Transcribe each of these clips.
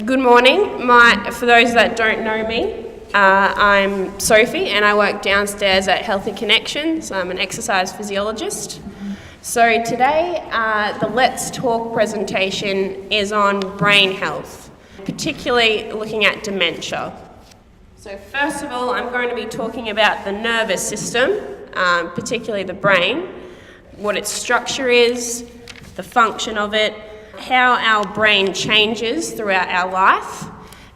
Good morning. For those that don't know me, I'm Sophie and I work downstairs at Healthy Connections. I'm an exercise physiologist. So today, the Let's Talk presentation is on brain health, particularly looking at dementia. So first of all, I'm going to be talking about the nervous system, particularly the brain, what its structure is, the function of it, how our brain changes throughout our life,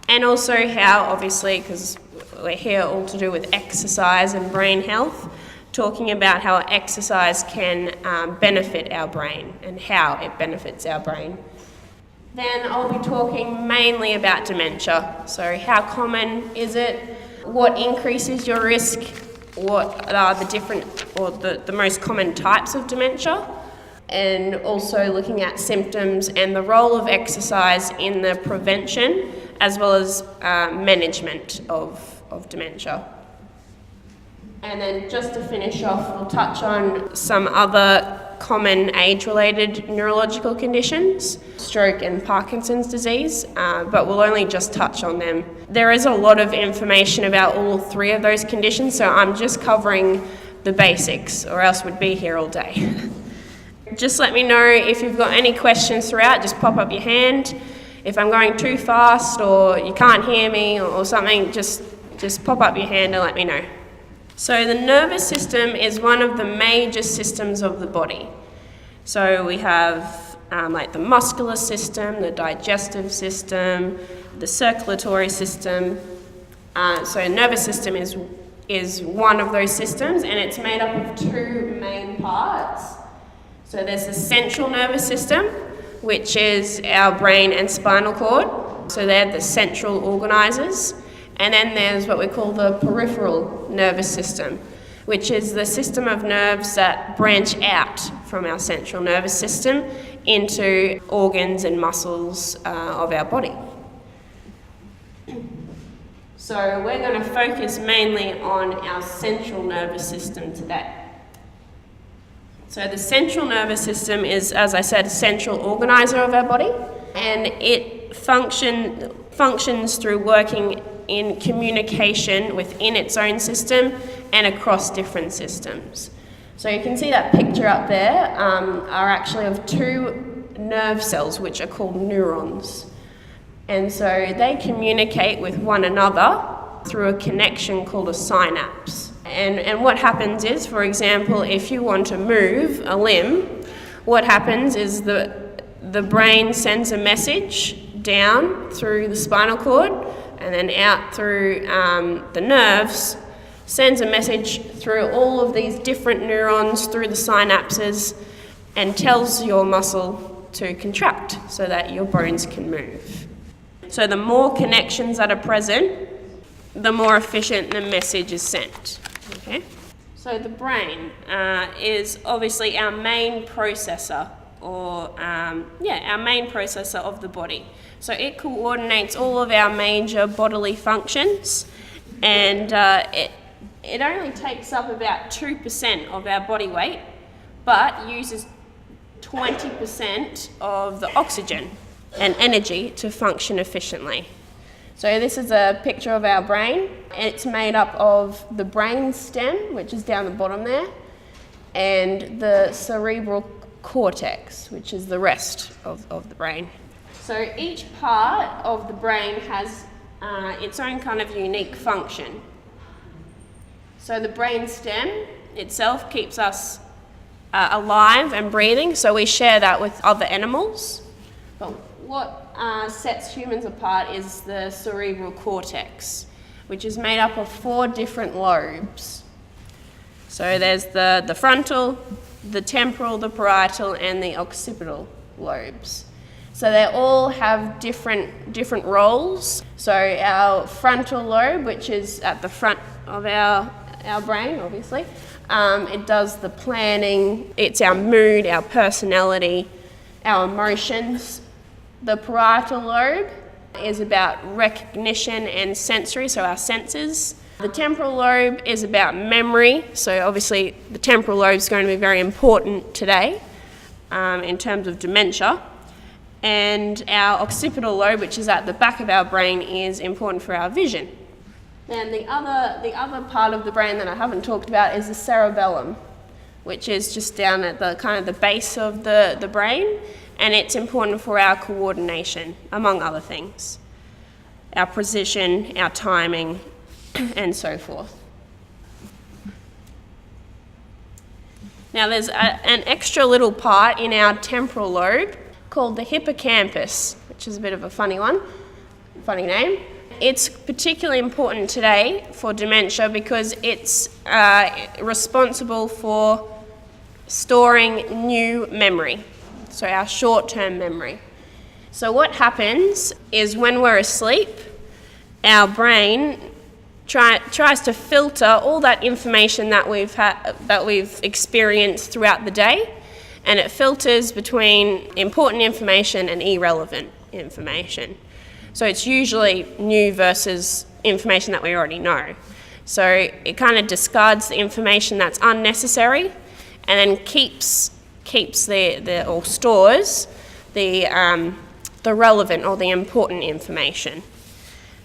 and also how, obviously, because we're here all to do with exercise and brain health, talking about how exercise can benefit our brain and how it benefits our brain. Then I'll be talking mainly about dementia. So how common is it? What increases your risk? What are the different or the most common types of dementia? And also looking at symptoms and the role of exercise in the prevention as well as management of dementia. And then just to finish off, we'll touch on some other common age-related neurological conditions, stroke and Parkinson's disease, but we'll only just touch on them. There is a lot of information about all three of those conditions, so I'm just covering the basics, or else we'd be here all day. Just let me know if you've got any questions throughout, just pop up your hand. If I'm going too fast or you can't hear me or something, just pop up your hand and let me know. So the nervous system is one of the major systems of the body. So we have like the muscular system, the digestive system, the circulatory system. So nervous system is one of those systems, and it's made up of two main parts. So there's the central nervous system, which is our brain and spinal cord. So they're the central organisers. And then there's what we call the peripheral nervous system, which is the system of nerves that branch out from our central nervous system into organs and muscles of our body. So we're going to focus mainly on our central nervous system today. So the central nervous system is, as I said, a central organizer of our body, and it functions through working in communication within its own system and across different systems. So you can see that picture up there are actually of two nerve cells, which are called neurons. And so they communicate with one another through a connection called a synapse. And what happens is, for example, if you want to move a limb, what happens is the brain sends a message down through the spinal cord and then out through the nerves, sends a message through all of these different neurons through the synapses and tells your muscle to contract so that your bones can move. So the more connections that are present, the more efficient the message is sent. Okay? So the brain is obviously our main processor, our main processor of the body. So it coordinates all of our major bodily functions, and it only takes up about 2% of our body weight, but uses 20% of the oxygen and energy to function efficiently. So this is a picture of our brain. It's made up of the brain stem, which is down the bottom there, and the cerebral cortex, which is the rest of the brain. So each part of the brain has its own kind of unique function. So the brain stem itself keeps us alive and breathing, so we share that with other animals. But what sets humans apart is the cerebral cortex, which is made up of 4 different lobes. So there's the frontal, the temporal, the parietal, and the occipital lobes. So they all have different roles. So our frontal lobe, which is at the front of our brain, obviously, it does the planning, it's our mood, our personality, our emotions. The parietal lobe is about recognition and sensory, so our senses. The temporal lobe is about memory, so obviously the temporal lobe is going to be very important today in terms of dementia. And our occipital lobe, which is at the back of our brain, is important for our vision. Then the other part of the brain that I haven't talked about is the cerebellum, which is just down at the kind of the base of the brain, and it's important for our coordination, among other things. Our precision, our timing, and so forth. Now there's an extra little part in our temporal lobe called the hippocampus, which is a bit of a funny name. It's particularly important today for dementia because it's responsible for storing new memory, so our short-term memory. So what happens is when we're asleep, our brain tries to filter all that information that we've experienced throughout the day, and it filters between important information and irrelevant information. So it's usually new versus information that we already know. So it kind of discards the information that's unnecessary, and then keeps or stores the relevant or the important information.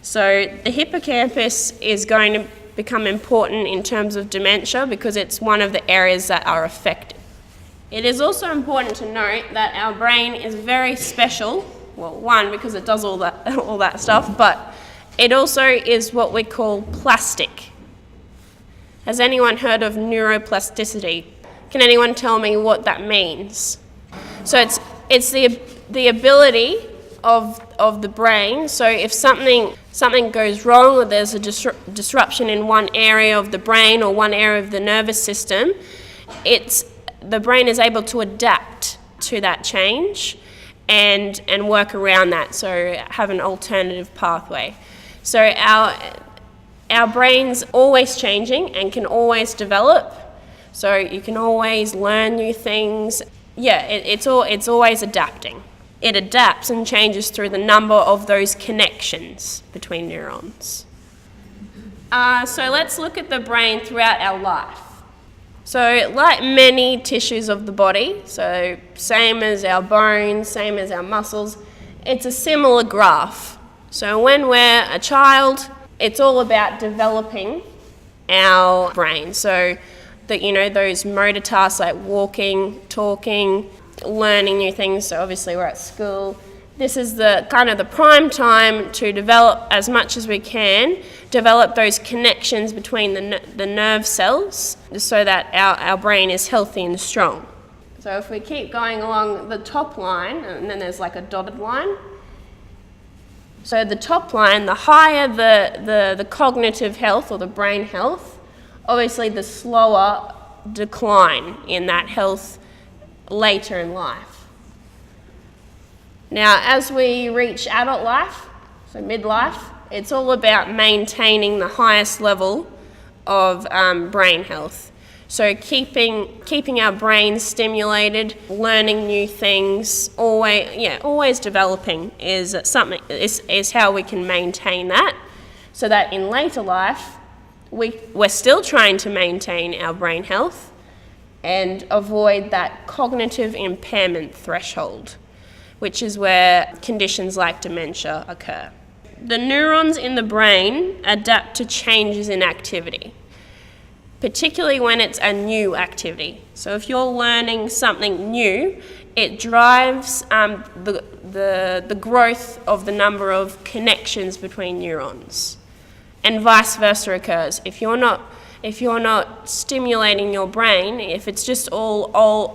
So the hippocampus is going to become important in terms of dementia because it's one of the areas that are affected. It is also important to note that our brain is very special. Well, one, because it does all that stuff, but it also is what we call plastic. Has anyone heard of neuroplasticity? Can anyone tell me what that means? So it's the ability of the brain. So if something goes wrong, or there's a disruption in one area of the brain or one area of the nervous system, the brain is able to adapt to that change and work around that, so have an alternative pathway. So our brain's always changing and can always develop, so you can always learn new things. Yeah, it's always adapting. It adapts and changes through the number of those connections between neurons. So let's look at the brain throughout our life. So like many tissues of the body, so same as our bones, same as our muscles, it's a similar graph. So when we're a child, it's all about developing our brain. So those motor tasks like walking, talking, learning new things. So obviously we're at school. This is the kind of the prime time to develop as much as we can, develop those connections between the nerve cells so that our brain is healthy and strong. So if we keep going along the top line, and then there's like a dotted line. So the top line, the higher the cognitive health or the brain health, obviously the slower decline in that health later in life. Now, as we reach adult life, so midlife, it's all about maintaining the highest level of brain health. So keeping our brain stimulated, learning new things, always developing is how we can maintain that, so that in later life we're still trying to maintain our brain health and avoid that cognitive impairment threshold, which is where conditions like dementia occur. The neurons in the brain adapt to changes in activity, particularly when it's a new activity. So if you're learning something new, it drives the growth of the number of connections between neurons, and vice versa occurs. If you're not stimulating your brain, if it's just all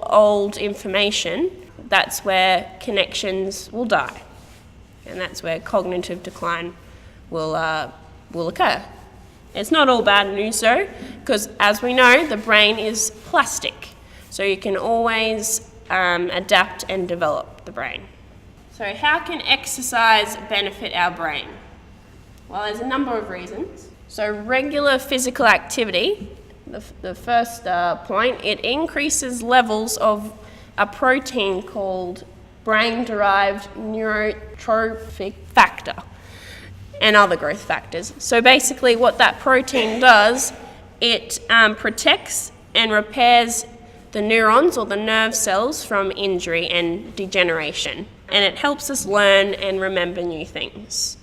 old information, that's where connections will die, and that's where cognitive decline will occur. It's not all bad news though, because as we know, the brain is plastic, so you can always adapt and develop the brain. So how can exercise benefit our brain? Well, there's a number of reasons. So regular physical activity, the first point, it increases levels of a protein called brain-derived neurotrophic factor and other growth factors. So basically what that protein does, it protects and repairs the neurons or the nerve cells from injury and degeneration. and it helps us learn and remember new things.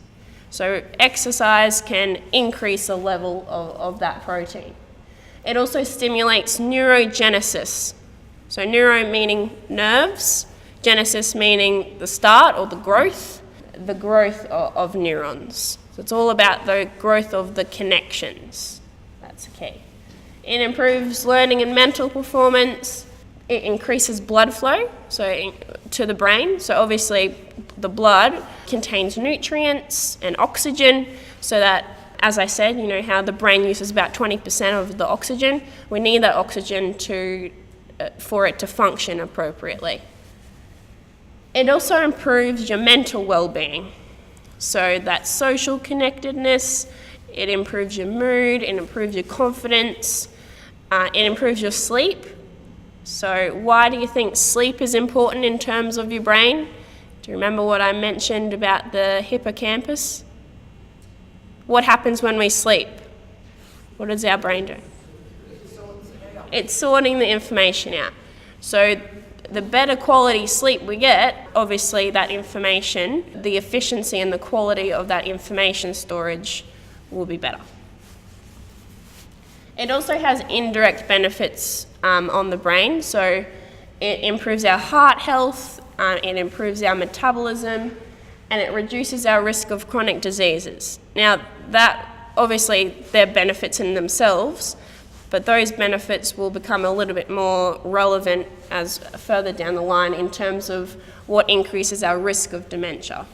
So exercise can increase the level of that protein. It also stimulates neurogenesis. So neuro meaning nerves, genesis meaning the start or the growth of neurons. So it's all about the growth of the connections. That's the key. It improves learning and mental performance. It increases blood flow to the brain. So obviously the blood contains nutrients and oxygen, so that, as I said, you know how the brain uses about 20% of the oxygen. We need that oxygen for it to function appropriately. It also improves your mental well-being. So that social connectedness, it improves your mood, it improves your confidence, it improves your sleep. So why do you think sleep is important in terms of your brain? Do you remember what I mentioned about the hippocampus? What happens when we sleep? What does our brain do? It's sorting the information out. So the better quality sleep we get, obviously that information, the efficiency and the quality of that information storage will be better. It also has indirect benefits on the brain. So it improves our heart health, it improves our metabolism, and it reduces our risk of chronic diseases. Now, that obviously they're benefits in themselves, but those benefits will become a little bit more relevant as further down the line in terms of what increases our risk of dementia.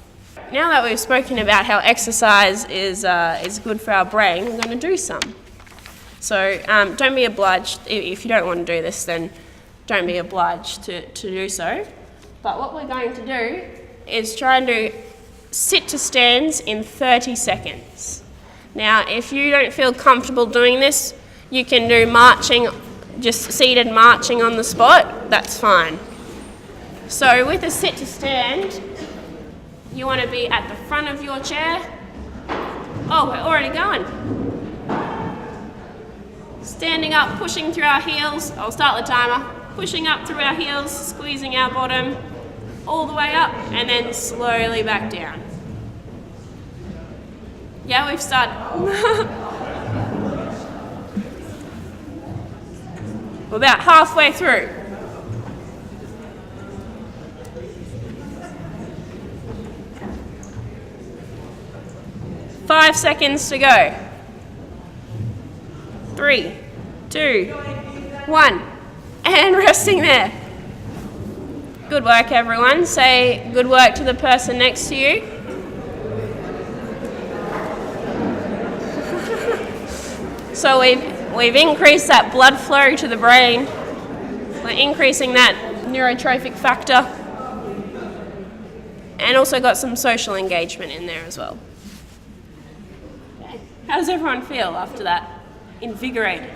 Now that we've spoken about how exercise is good for our brain, we're going to do some. So don't be obliged, if you don't want to do this, then don't be obliged to do so. But what we're going to do is try and do sit to stands in 30 seconds. Now, if you don't feel comfortable doing this, you can do marching, just seated marching on the spot, that's fine. So with a sit to stand, you want to be at the front of your chair. Oh, we're already going. Standing up, pushing through our heels. I'll start the timer. Pushing up through our heels, squeezing our bottom, all the way up, and then slowly back down. Yeah, we've started. We're about halfway through. Five seconds to go. 3, 2, 1. And resting there. Good work, everyone. Say good work to the person next to you. So we've increased that blood flow to the brain. We're increasing that neurotrophic factor. And also got some social engagement in there as well. Okay. How does everyone feel after that? Invigorated.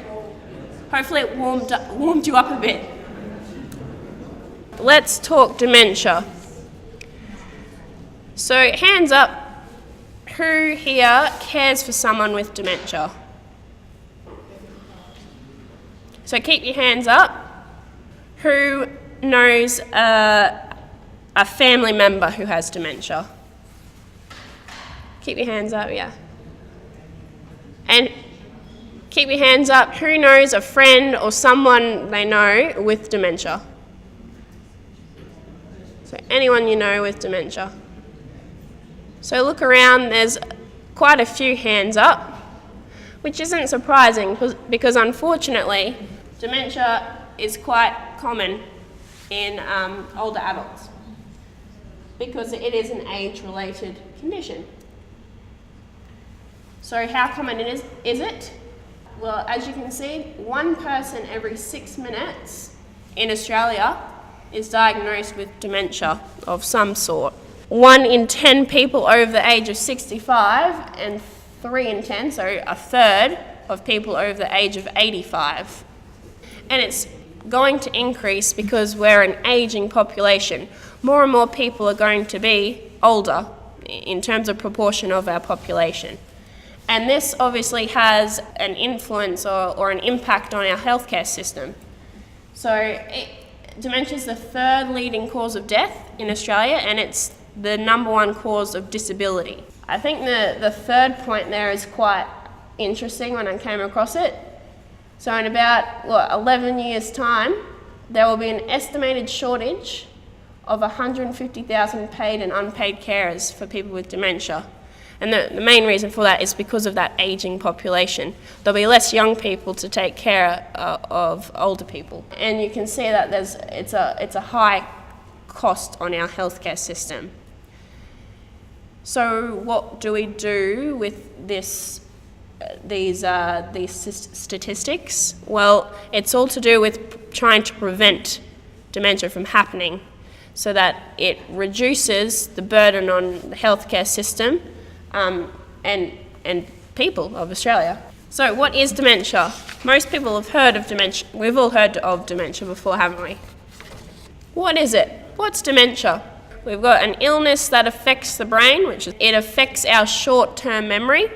Hopefully it warmed you up a bit. Let's talk dementia. So hands up, who here cares for someone with dementia? So keep your hands up. Who knows a family member who has dementia? Keep your hands up, yeah. And keep your hands up. Who knows a friend or someone they know with dementia? So anyone you know with dementia. So look around, there's quite a few hands up, which isn't surprising because unfortunately dementia is quite common in older adults because it is an age-related condition. So how common is it? Well, as you can see, 1 person every 6 minutes in Australia is diagnosed with dementia of some sort. 1 in 10 people over the age of 65 and 3 in 10, so a third of people over the age of 85. And it's going to increase because we're an aging population. More and more people are going to be older in terms of proportion of our population. And this obviously has an influence or an impact on our healthcare system. So Dementia is the third leading cause of death in Australia, and it's the number one cause of disability. I think the third point there is quite interesting when I came across it. So in about 11 years' time, there will be an estimated shortage of 150,000 paid and unpaid carers for people with dementia. And the main reason for that is because of that ageing population. There'll be less young people to take care of older people. And you can see that it's a high cost on our healthcare system. So what do we do with these statistics? Well, it's all to do with trying to prevent dementia from happening so that it reduces the burden on the healthcare system and people of Australia. So what is dementia? Most people have heard of dementia. We've all heard of dementia before, haven't we? What is it? What's dementia? We've got an illness that affects the brain, it affects our short-term memory.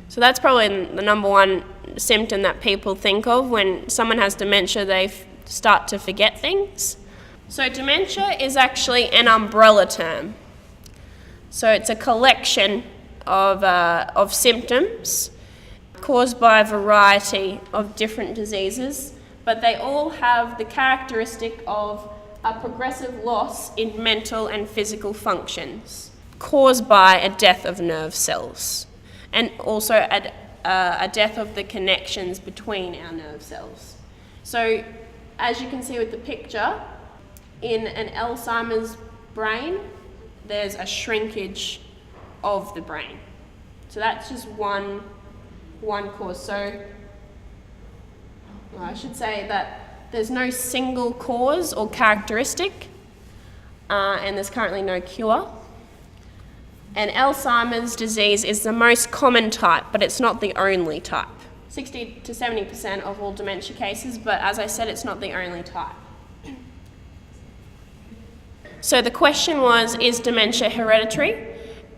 So that's probably the number one symptom that people think of. When someone has dementia, they start to forget things. So dementia is actually an umbrella term. So it's a collection of symptoms caused by a variety of different diseases, but they all have the characteristic of a progressive loss in mental and physical functions caused by a death of nerve cells and also a death of the connections between our nerve cells. So as you can see with the picture, in an Alzheimer's brain, there's a shrinkage of the brain. So that's just one cause. So I should say that there's no single cause or characteristic, and there's currently no cure. And Alzheimer's disease is the most common type, but it's not the only type. 60 to 70% of all dementia cases, but as I said, it's not the only type. So the question was, is dementia hereditary?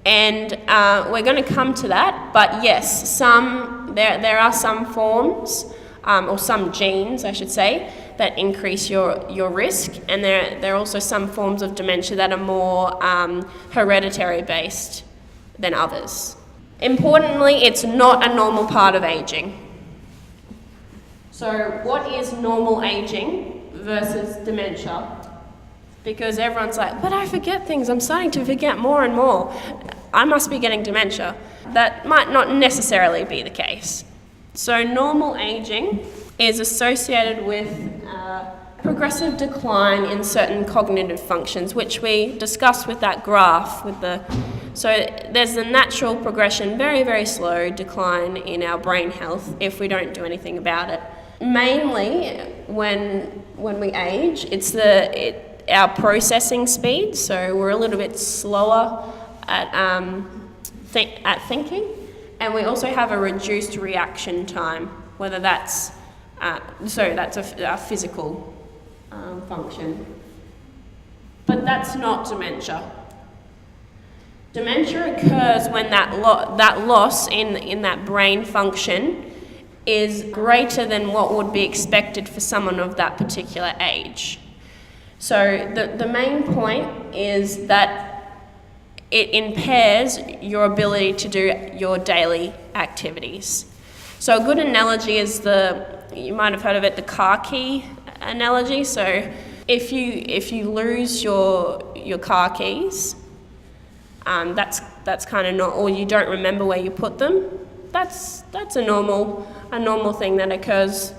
And we're going to come to that, but yes, there are some forms, or some genes, I should say, that increase your risk, and there are also some forms of dementia that are more hereditary based than others. Importantly, it's not a normal part of aging. So what is normal aging versus dementia? Because everyone's like, but I forget things, I'm starting to forget more and more. I must be getting dementia. That might not necessarily be the case. So normal aging is associated with progressive decline in certain cognitive functions, which we discussed with that graph. So there's a natural progression, very, very slow decline in our brain health if we don't do anything about it. Mainly when we age, it's our processing speed, so we're a little bit slower at thinking, and we also have a reduced reaction time, whether that's a physical function. But that's not dementia. Dementia occurs when that loss in that brain function is greater than what would be expected for someone of that particular age. So the main point is that it impairs your ability to do your daily activities. So a good analogy is you might have heard of it, the car key analogy. So if you lose your car keys, that's kind of not, or you don't remember where you put them, that's a normal thing that occurs,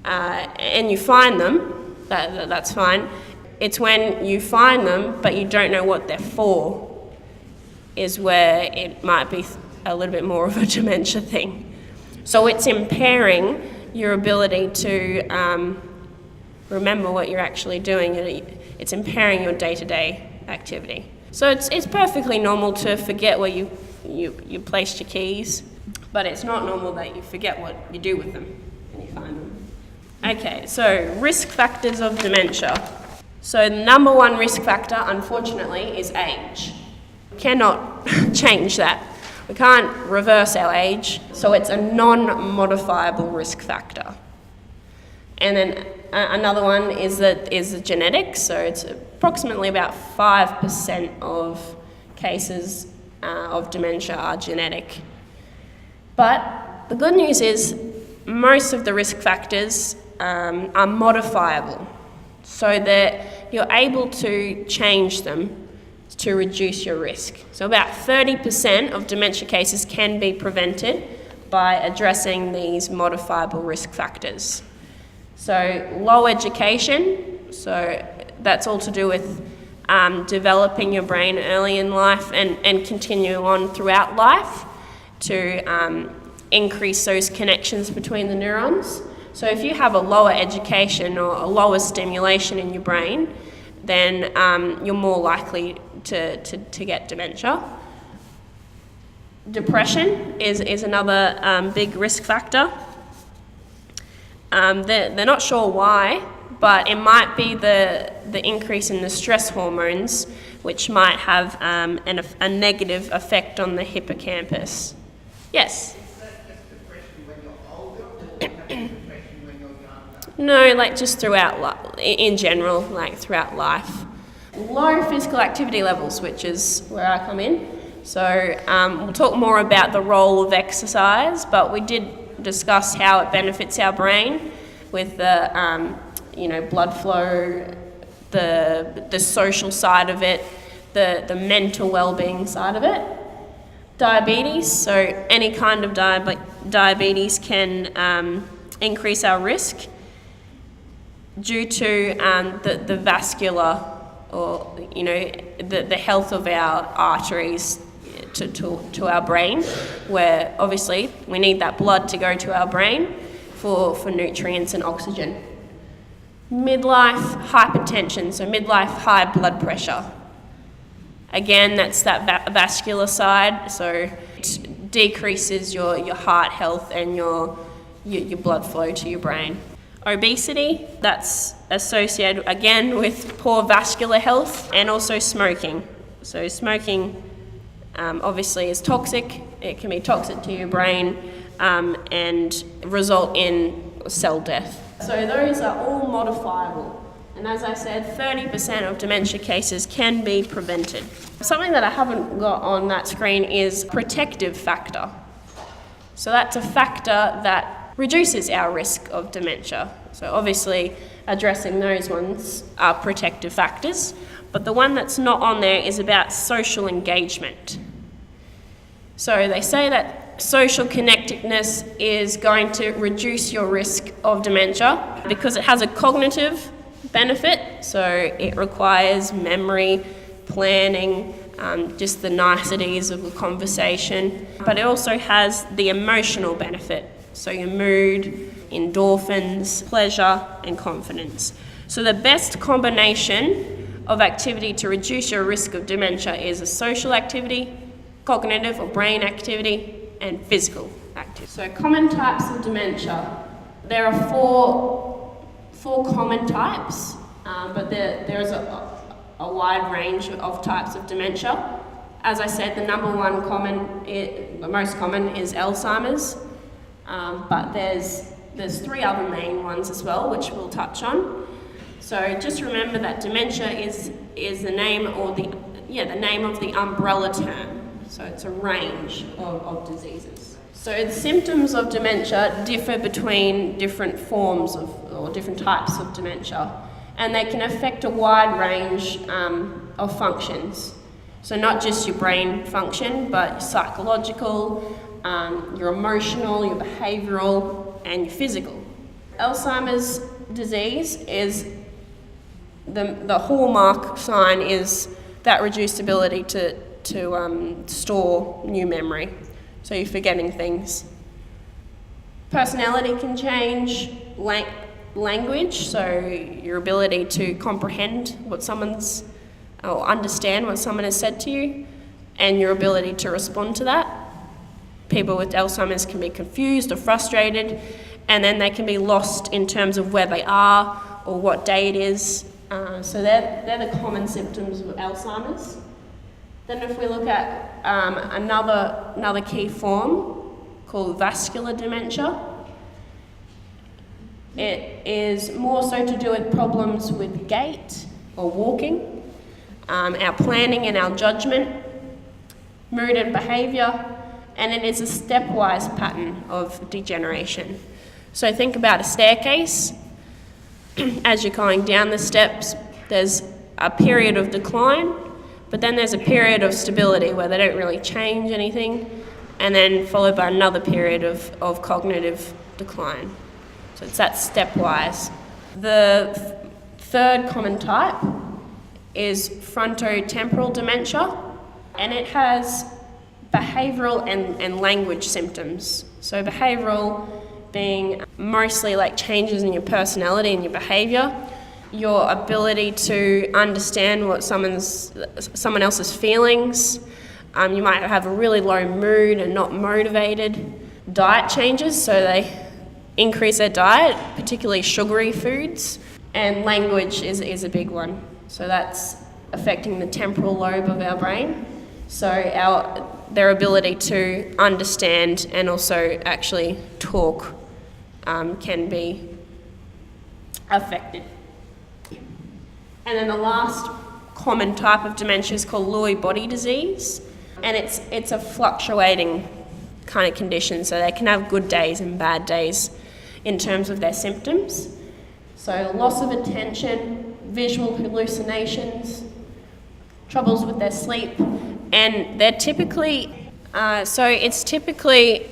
and you find them. That's fine. It's when you find them but you don't know what they're for is where it might be a little bit more of a dementia thing. So it's impairing your ability to remember what you're actually doing. It's impairing your day-to-day activity. So it's perfectly normal to forget where you placed your keys, but it's not normal that you forget what you do with them when you find them. Okay, so risk factors of dementia. So the number one risk factor, unfortunately, is age. We cannot change that. We can't reverse our age, so it's a non-modifiable risk factor. And then another one is the genetics. So it's approximately about 5% of cases of dementia are genetic. But the good news is most of the risk factors are modifiable, so that you're able to change them to reduce your risk. So about 30% of dementia cases can be prevented by addressing these modifiable risk factors. So low education, so that's all to do with developing your brain early in life and continue on throughout life to increase those connections between the neurons. So if you have a lower education or a lower stimulation in your brain, then you're more likely to get dementia. Depression is another big risk factor. They're not sure why, but it might be the increase in the stress hormones, which might have a negative effect on the hippocampus. Yes? Is that just depression when you're older, or depression when you're younger? No, like just throughout, in general, like throughout life. Low physical activity levels, which is where I come in. So we'll talk more about the role of exercise, but we did discuss how it benefits our brain with the blood flow, the social side of it, the mental well-being side of it. Diabetes, so any kind of diabetes can increase our risk due to the vascular, or the health of our arteries to our brain, where obviously we need that blood to go to our brain for nutrients and oxygen. Midlife hypertension, so midlife high blood pressure. Again, that's that vascular side, so it decreases your heart health and your blood flow to your brain. Obesity, that's associated again with poor vascular health, and also smoking. So smoking obviously is toxic. It can be toxic to your brain and result in cell death. So those are all modifiable. And as I said, 30% of dementia cases can be prevented. Something that I haven't got on that screen is protective factor. So that's a factor that reduces our risk of dementia. So obviously addressing those ones are protective factors, but the one that's not on there is about social engagement. So they say that social connectedness is going to reduce your risk of dementia because it has a cognitive benefit, so it requires memory, planning, just the niceties of a conversation, but it also has the emotional benefit, so your mood, endorphins, pleasure and confidence. So the best combination of activity to reduce your risk of dementia is a social activity, cognitive or brain activity, and physical activity. So common types of dementia. There are four common types, but there is a wide range of types of dementia. As I said, the most common is Alzheimer's, but there's three other main ones as well, which we'll touch on. So just remember that dementia is the name of the umbrella term. So it's a range of diseases. So the symptoms of dementia differ between different forms or different types of dementia, and they can affect a wide range of functions. So not just your brain function, but your psychological, your emotional, your behavioural, and your physical. Alzheimer's disease is the hallmark sign is that reduced ability to store new memory, so you're forgetting things. Personality can change, language, so your ability to comprehend or understand what someone has said to you, and your ability to respond to that. People with Alzheimer's can be confused or frustrated, and then they can be lost in terms of where they are or what day it is. So they're the common symptoms of Alzheimer's. Then if we look at another key form called vascular dementia, It is more so to do with problems with gait or walking, our planning and our judgment, mood and behaviour, and it is a stepwise pattern of degeneration. So think about a staircase. As you're going down the steps, there's a period of decline, but then there's a period of stability where they don't really change anything, and then followed by another period of cognitive decline. So it's that stepwise. The third common type is frontotemporal dementia, and it has behavioural and language symptoms. So behavioural being mostly like changes in your personality and your behaviour, your ability to understand what someone else's feelings. You might have a really low mood and not motivated. Diet changes, so they increase their diet, particularly sugary foods. And language is a big one. So that's affecting the temporal lobe of our brain. So their ability to understand and also actually talk can be affected. And then the last common type of dementia is called Lewy body disease, and it's a fluctuating kind of condition, so they can have good days and bad days in terms of their symptoms. So loss of attention, visual hallucinations, troubles with their sleep, and they're typically, it's typically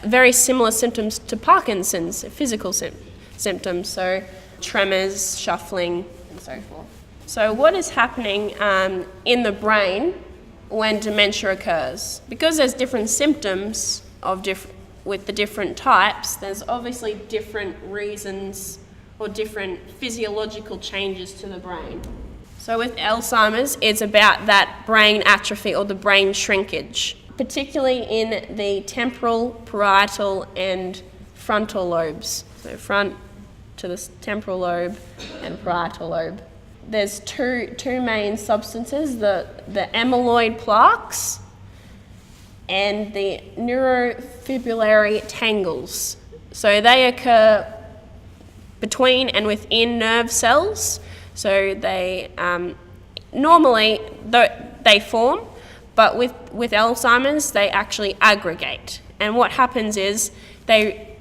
very similar symptoms to Parkinson's, physical symptoms, so tremors, shuffling, and so forth. So what is happening in the brain when dementia occurs? Because there's different symptoms with the different types, there's obviously different reasons or different physiological changes to the brain. So with Alzheimer's, it's about that brain atrophy or the brain shrinkage, particularly in the temporal, parietal, and frontal lobes. So front to the temporal lobe and parietal lobe. There's two main substances, the amyloid plaques and the neurofibrillary tangles. So they occur between and within nerve cells. So they normally they form, but with Alzheimer's they actually aggregate. And what happens is they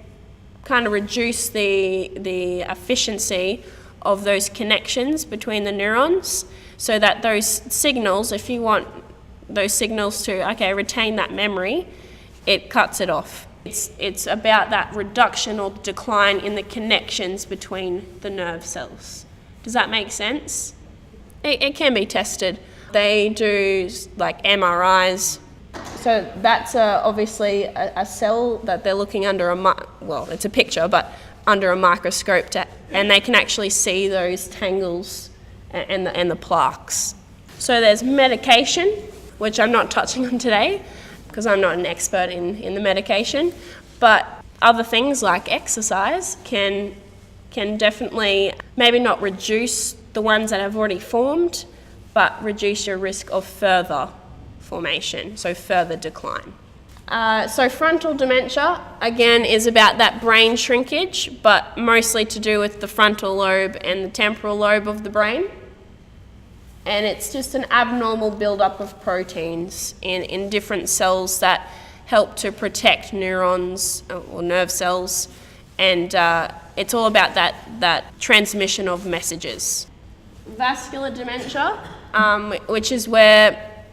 kind of reduce the efficiency of those connections between the neurons, so that those signals, if you want those signals to retain that memory, it cuts it off. It's about that reduction or decline in the connections between the nerve cells. Does that make sense? It can be tested. They do like MRIs. So that's obviously a cell that they're looking under it's a picture, but under a microscope, and they can actually see those tangles and the plaques. So there's medication, which I'm not touching on today because I'm not an expert in the medication, but other things like exercise can definitely maybe not reduce the ones that have already formed, but reduce your risk of further formation, so further decline. So frontal dementia, again, is about that brain shrinkage, but mostly to do with the frontal lobe and the temporal lobe of the brain. And it's just an abnormal buildup of proteins in different cells that help to protect neurons or nerve cells, and it's all about that transmission of messages. Vascular dementia, which is where,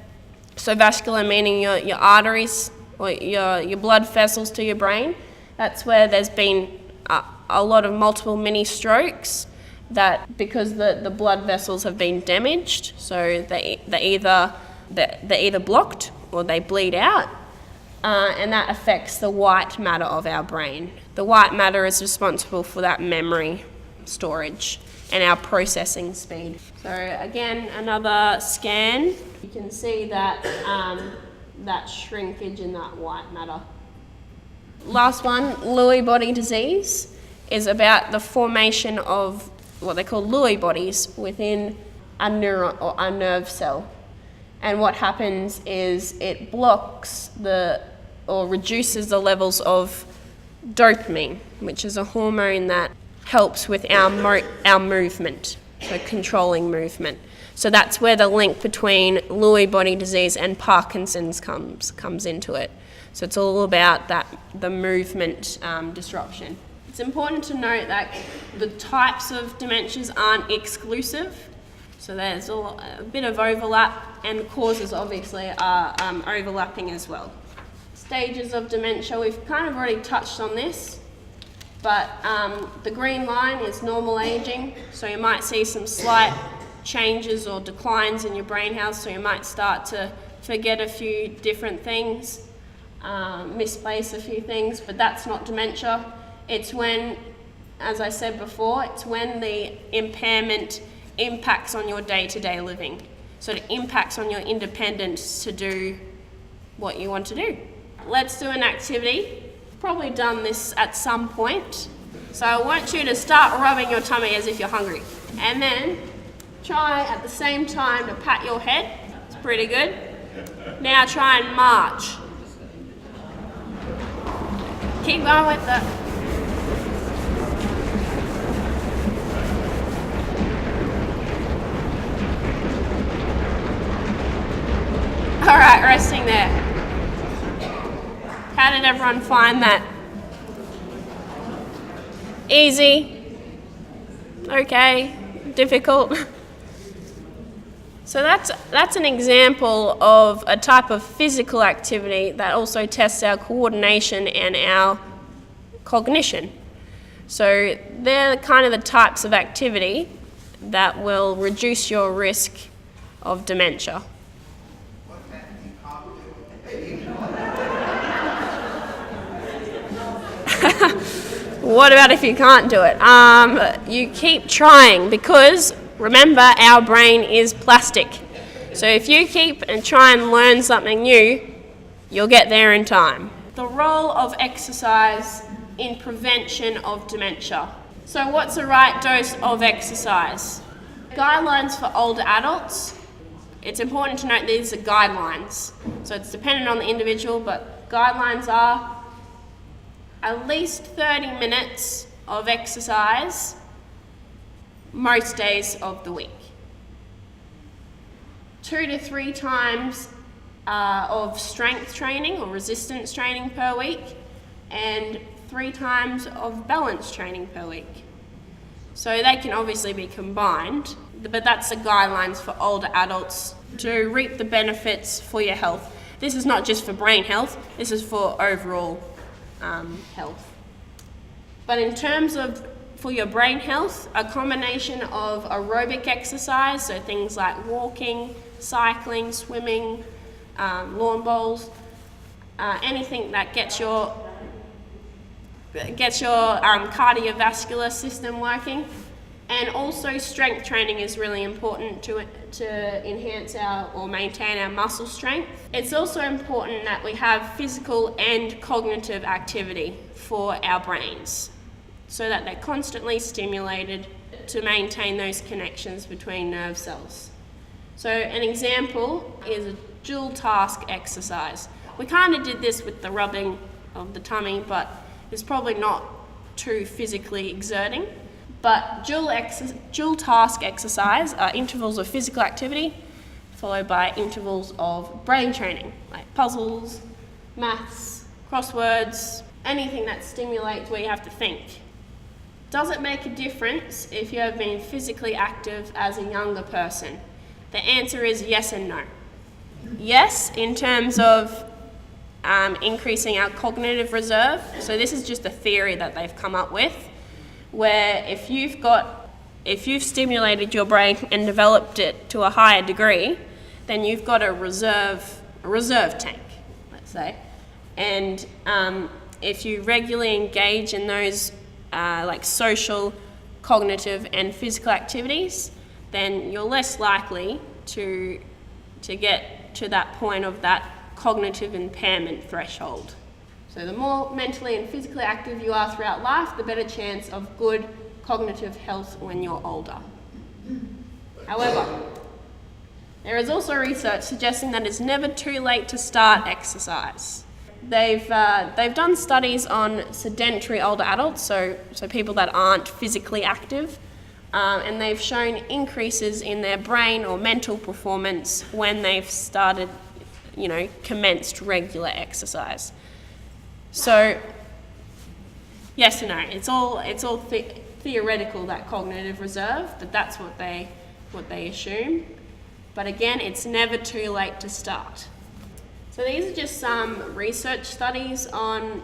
so vascular meaning your arteries, or your blood vessels to your brain. That's where there's been a lot of multiple mini strokes, that because the blood vessels have been damaged, so they're either blocked or they bleed out, and that affects the white matter of our brain. The white matter is responsible for that memory storage and our processing speed. So again, another scan, you can see that that shrinkage in that white matter. Last one, Lewy body disease, is about the formation of what they call Lewy bodies within a neuron or a nerve cell. And what happens is it blocks or reduces the levels of dopamine, which is a hormone that helps with our movement, so controlling movement. So that's where the link between Lewy body disease and Parkinson's comes into it. So it's all about the movement disruption. It's important to note that the types of dementias aren't exclusive. So there's a bit of overlap, and the causes obviously are overlapping as well. Stages of dementia, we've kind of already touched on this, but the green line is normal aging, so you might see some slight changes or declines in your brain health, so you might start to forget a few different things, misplace a few things, but that's not dementia. It's when, as I said before, it's when the impairment impacts on your day-to-day living. So it impacts on your independence to do what you want to do. Let's do an activity. Probably done this at some point. So I want you to start rubbing your tummy as if you're hungry. And then try at the same time to pat your head. It's pretty good. Now try and march. Keep going with the... All right, resting there. How did everyone find that? Easy? Okay? Difficult? So that's an example of a type of physical activity that also tests our coordination and our cognition. So they're kind of the types of activity that will reduce your risk of dementia. What about if you can't do it? You keep trying, because remember, our brain is plastic. So if you keep and try and learn something new, you'll get there in time. The role of exercise in prevention of dementia. So what's the right dose of exercise? Guidelines for older adults. It's important to note these are guidelines. So it's dependent on the individual, but guidelines are at least 30 minutes of exercise most days of the week. 2 to 3 times of strength training or resistance training per week, and 3 times of balance training per week. So they can obviously be combined, but that's the guidelines for older adults to reap the benefits for your health. This is not just for brain health, this is for overall health. But in terms of for your brain health, a combination of aerobic exercise, so things like walking, cycling, swimming, lawn bowls, anything that gets your cardiovascular system working. And also strength training is really important to enhance or maintain our muscle strength. It's also important that we have physical and cognitive activity for our brains, so that they're constantly stimulated to maintain those connections between nerve cells. So an example is a dual task exercise. We kind of did this with the rubbing of the tummy, but it's probably not too physically exerting. But dual task exercise are intervals of physical activity followed by intervals of brain training, like puzzles, maths, crosswords, anything that stimulates where you have to think. Does it make a difference if you have been physically active as a younger person? The answer is yes and no. Yes, in terms of increasing our cognitive reserve. So this is just a theory that they've come up with, where if you've stimulated your brain and developed it to a higher degree, then you've got a reserve tank, let's say. And if you regularly engage in those like social, cognitive and physical activities, then you're less likely to get to that point of that cognitive impairment threshold. So the more mentally and physically active you are throughout life, the better chance of good cognitive health when you're older. However, there is also research suggesting that it's never too late to start exercise. they've done studies on sedentary older adults, so people that aren't physically active, and they've shown increases in their brain or mental performance when they've started, commenced regular exercise. So, yes and no. It's all theoretical, that cognitive reserve, but that's what they assume. But again, it's never too late to start. So these are just some research studies on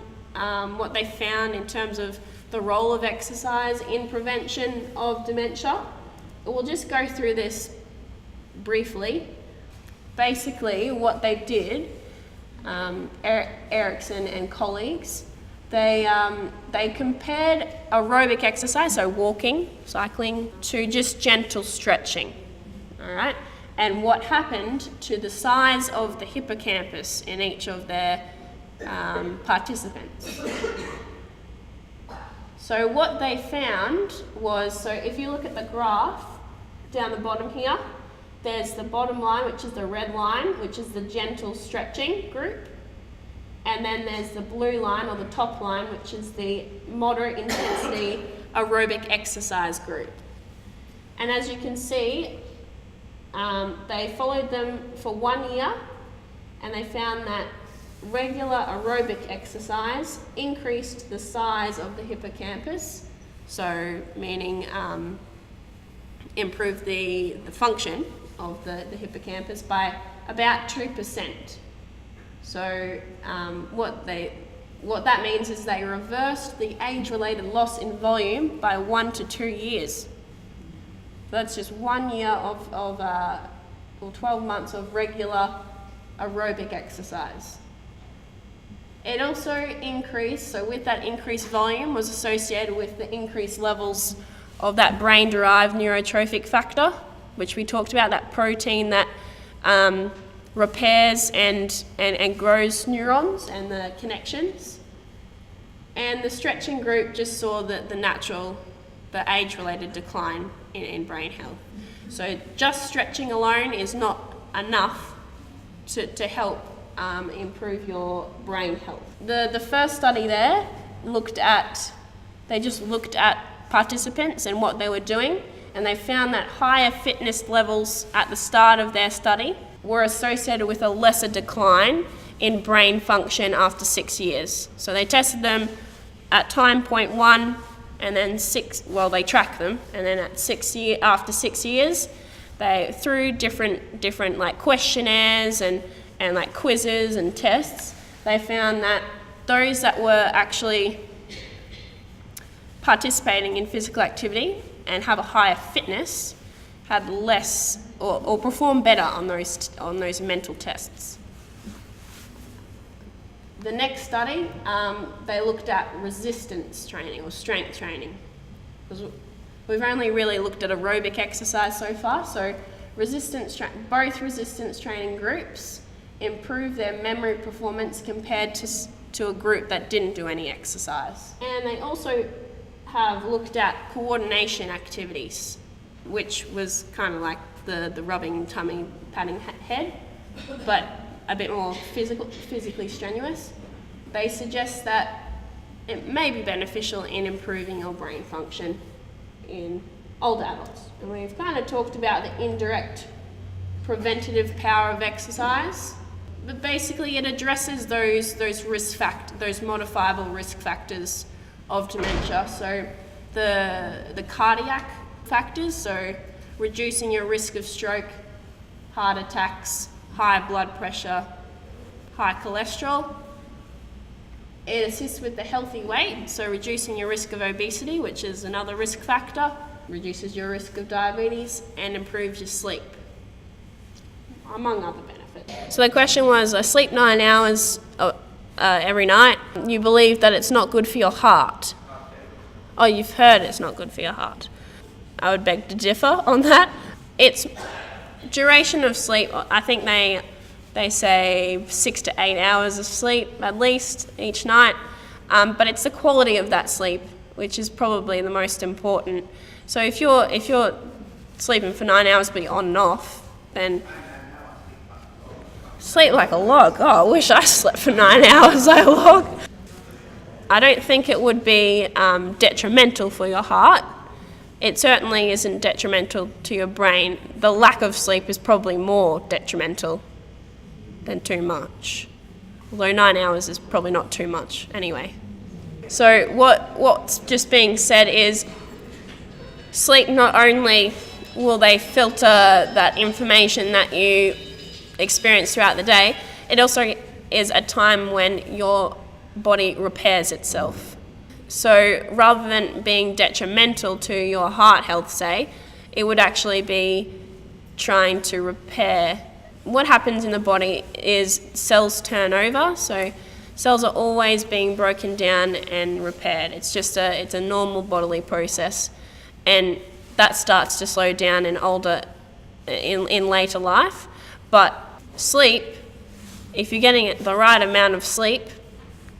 what they found in terms of the role of exercise in prevention of dementia. We'll just go through this briefly. Basically, what they did, Erickson and colleagues, they compared aerobic exercise, so walking, cycling, to just gentle stretching. All right? And what happened to the size of the hippocampus in each of their participants. So what they found was, so if you look at the graph down the bottom here, there's the bottom line, which is the red line, which is the gentle stretching group. And then there's the blue line, or the top line, which is the moderate intensity aerobic exercise group. And as you can see, they followed them for 1 year, and they found that regular aerobic exercise increased the size of the hippocampus, so meaning improved the function of the hippocampus by about 2%. So what that means is they reversed the age-related loss in volume by 1 to 2 years. So that's just 1 year or 12 months of regular aerobic exercise. It also increased, so with that increased volume was associated with the increased levels of that brain-derived neurotrophic factor, which we talked about, that protein that repairs and grows neurons and the connections. And the stretching group just saw the age-related decline in brain health. So just stretching alone is not enough to help improve your brain health. The first study there they just looked at participants and what they were doing, and they found that higher fitness levels at the start of their study were associated with a lesser decline in brain function after 6 years. So they tested them at time point 1 and then they tracked them, and then after 6 years, they through different like questionnaires and like quizzes and tests, they found that those that were actually participating in physical activity and have a higher fitness had less or performed better on those mental tests. The next study, they looked at resistance training or strength training, because we've only really looked at aerobic exercise so far. So both resistance training groups improved their memory performance compared to a group that didn't do any exercise. And they also have looked at coordination activities, which was kind of like the rubbing tummy, patting head, but a bit more physically strenuous. They suggest that it may be beneficial in improving your brain function in older adults. And we've kind of talked about the indirect preventative power of exercise, but basically it addresses those modifiable risk factors of dementia. So the cardiac factors, so reducing your risk of stroke, heart attacks, high blood pressure, high cholesterol. It assists with the healthy weight, so reducing your risk of obesity, which is another risk factor, reduces your risk of diabetes, and improves your sleep, among other benefits. So the question was, I sleep 9 hours every night. You believe that it's not good for your heart. Oh, you've heard it's not good for your heart. I would beg to differ on that. It's duration of sleep, I think they say 6 to 8 hours of sleep at least each night, but it's the quality of that sleep which is probably the most important. So if you're sleeping for 9 hours but you're on and off, then Sleep like a log. Oh, I wish I slept for 9 hours like a log. I don't think it would be detrimental for your heart. It certainly isn't detrimental to your brain. The lack of sleep is probably more detrimental than too much. Although 9 hours is probably not too much anyway. So what's just being said is sleep, not only will they filter that information that you experience throughout the day, it also is a time when your body repairs itself. So rather than being detrimental to your heart health, say, it would actually be trying to repair. What happens in the body is cells turn over, so cells are always being broken down and repaired. It's just it's a normal bodily process, and that starts to slow down in later life. But sleep, if you're getting the right amount of sleep,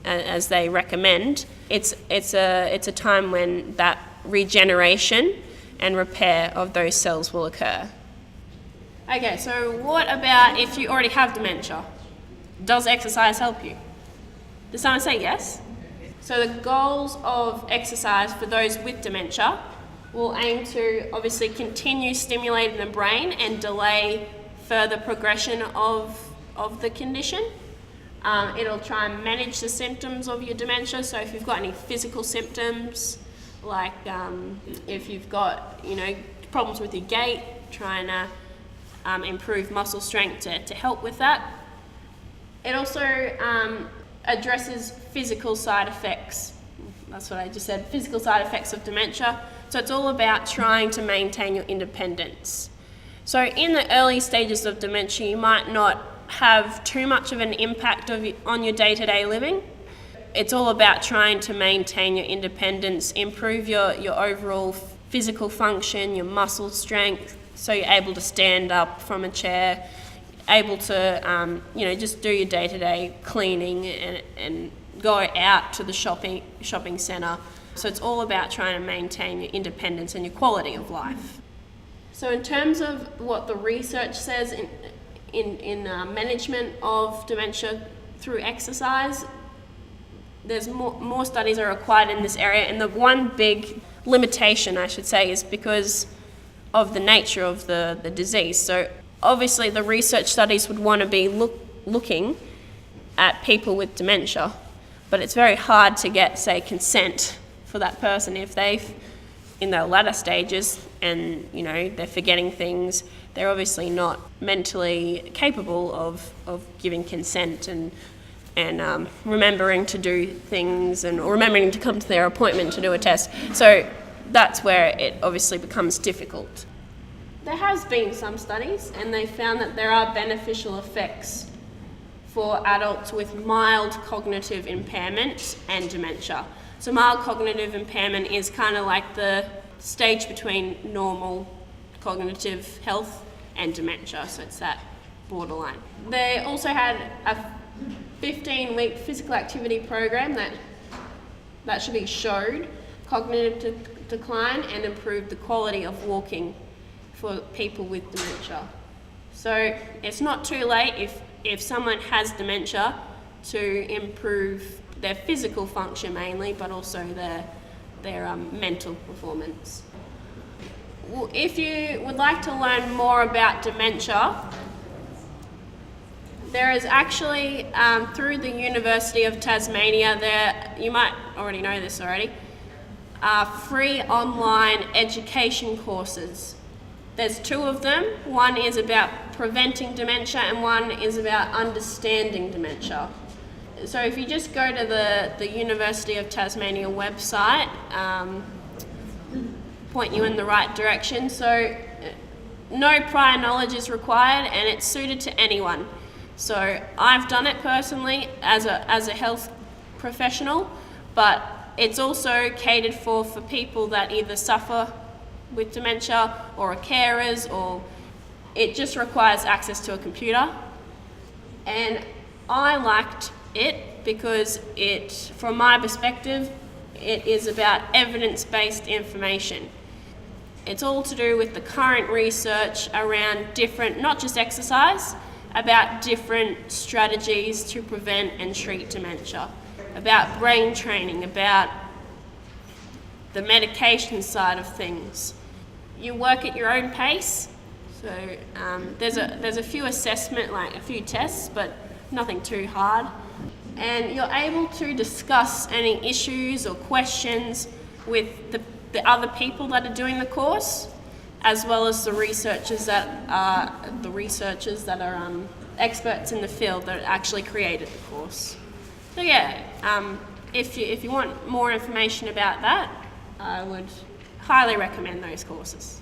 as they recommend, it's a time when that regeneration and repair of those cells will occur. Okay, so what about if you already have dementia? Does exercise help you? Does someone say yes? So the goals of exercise for those with dementia will aim to obviously continue stimulating the brain and delay further progression of the condition. It'll try and manage the symptoms of your dementia. So if you've got any physical symptoms, like if you've got problems with your gait, trying to improve muscle strength to help with that. It also addresses physical side effects. That's what I just said, physical side effects of dementia. So it's all about trying to maintain your independence. So in the early stages of dementia, you might not have too much of an impact on your day-to-day living. It's all about trying to maintain your independence, improve your overall physical function, your muscle strength, so you're able to stand up from a chair, able to just do your day-to-day cleaning and go out to the shopping centre. So it's all about trying to maintain your independence and your quality of life. So in terms of what the research says in management of dementia through exercise, there's more studies are required in this area, and the one big limitation, I should say, is because of the nature of the disease. So obviously the research studies would want to be looking at people with dementia, but it's very hard to get, say, consent for that person if they've in their latter stages and they're forgetting things. They're obviously not mentally capable of giving consent and remembering to do things or remembering to come to their appointment to do a test. So that's where it obviously becomes difficult. There has been some studies, and they found that there are beneficial effects for adults with mild cognitive impairment and dementia. So mild cognitive impairment is kind of like the stage between normal cognitive health and dementia, so it's that borderline. They also had a 15-week physical activity program that should be showed cognitive decline and improved the quality of walking for people with dementia. So it's not too late if someone has dementia to improve their physical function mainly, but also their mental performance. Well, if you would like to learn more about dementia, there is actually, through the University of Tasmania, you might already know this already, free online education courses. There's 2 of them. One is about preventing dementia and one is about understanding dementia. So if you just go to the University of Tasmania website, point you in the right direction. So no prior knowledge is required and it's suited to anyone. So I've done it personally as a health professional, but it's also catered for people that either suffer with dementia or are carers, or it just requires access to a computer. And I liked it because from my perspective, it is about evidence-based information. It's all to do with the current research around different, not just exercise, about different strategies to prevent and treat dementia, about brain training, about the medication side of things. You work at your own pace, so there's a few a few tests, but nothing too hard. And you're able to discuss any issues or questions with the other people that are doing the course, as well as the researchers that are experts in the field that actually created the course. So yeah, if you want more information about that, I would highly recommend those courses.